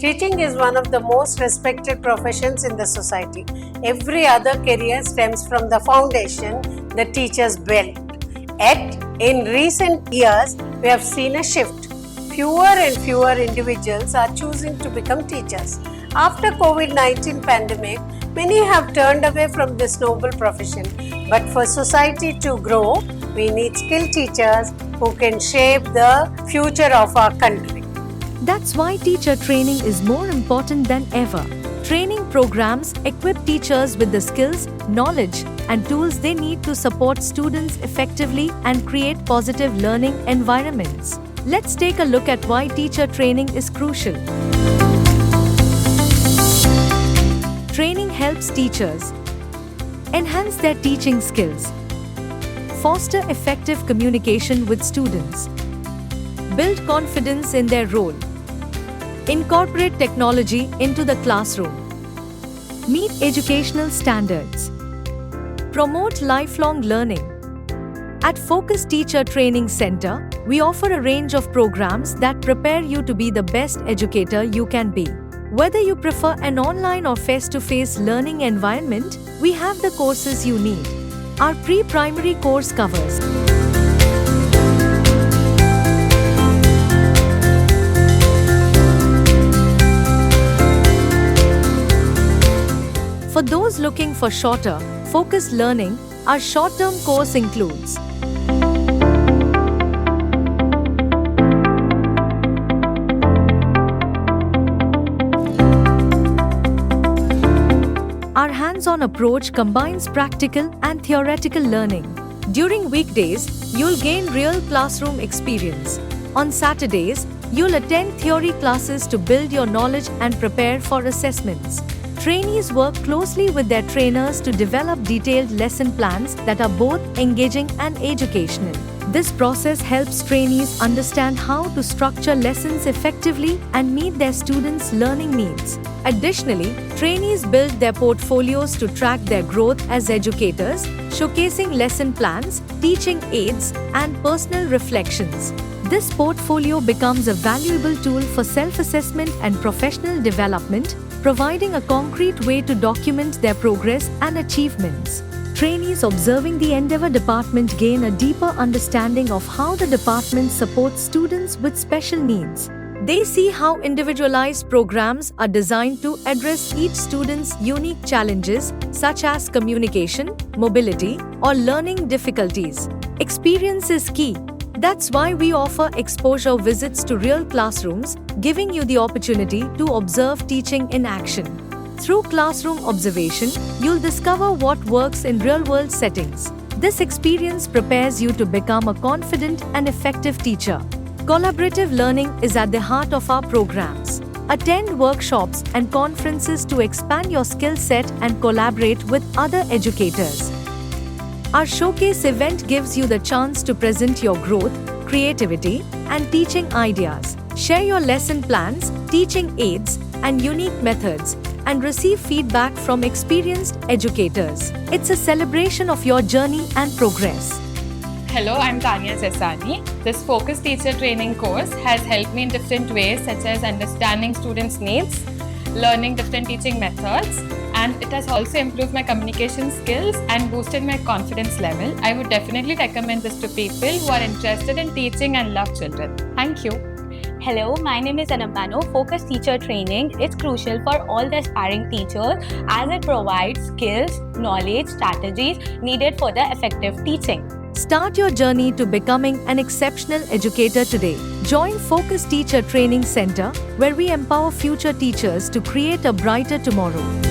Teaching is one of the most respected professions in the society. Every other career stems from the foundation the teachers built. Yet, in recent years, we have seen a shift. Fewer and fewer individuals are choosing to become teachers. After COVID-19 pandemic, many have turned away from this noble profession. But for society to grow, we need skilled teachers who can shape the future of our country. That's why teacher training is more important than ever. Training programs equip teachers with the skills, knowledge, and tools they need to support students effectively and create positive learning environments. Let's take a look at why teacher training is crucial. Training helps teachers enhance their teaching skills, foster effective communication with students, build confidence in their role, incorporate technology into the classroom, meet educational standards, promote lifelong learning. At Focus Teacher Training Center, we offer a range of programs that prepare you to be the best educator you can be. Whether you prefer an online or face-to-face learning environment, we have the courses you need. Our pre-primary course covers For those looking for shorter, focused learning, our short-term course includes Our hands-on approach combines practical and theoretical learning. During weekdays, you'll gain real classroom experience. On Saturdays, you'll attend theory classes to build your knowledge and prepare for assessments. Trainees work closely with their trainers to develop detailed lesson plans that are both engaging and educational. This process helps trainees understand how to structure lessons effectively and meet their students' learning needs. Additionally, trainees build their portfolios to track their growth as educators, showcasing lesson plans, teaching aids, and personal reflections. This portfolio becomes a valuable tool for self-assessment and professional development, providing a concrete way to document their progress and achievements. Trainees observing the Endeavour department gain a deeper understanding of how the department supports students with special needs. They see how individualized programs are designed to address each student's unique challenges, such as communication, mobility, or learning difficulties. Experience is key. That's why we offer exposure visits to real classrooms, giving you the opportunity to observe teaching in action. Through classroom observation, you'll discover what works in real-world settings. This experience prepares you to become a confident and effective teacher. Collaborative learning is at the heart of our programs. Attend workshops and conferences to expand your skill set and collaborate with other educators. Our showcase event gives you the chance to present your growth, creativity, and teaching ideas. Share your lesson plans, teaching aids, and unique methods, and receive feedback from experienced educators. It's a celebration of your journey and progress. Hello, I'm Tanya Zesani. This Focus Teacher Training course has helped me in different ways, such as understanding students' needs, learning different teaching methods, and it has also improved my communication skills and boosted my confidence level. I would definitely recommend this to people who are interested in teaching and love children. Thank you. Hello, my name is Anambano. Focus Teacher Training is crucial for all the aspiring teachers as it provides skills, knowledge, strategies needed for the effective teaching. Start your journey to becoming an exceptional educator today. Join Focus Teacher Training Center, where we empower future teachers to create a brighter tomorrow.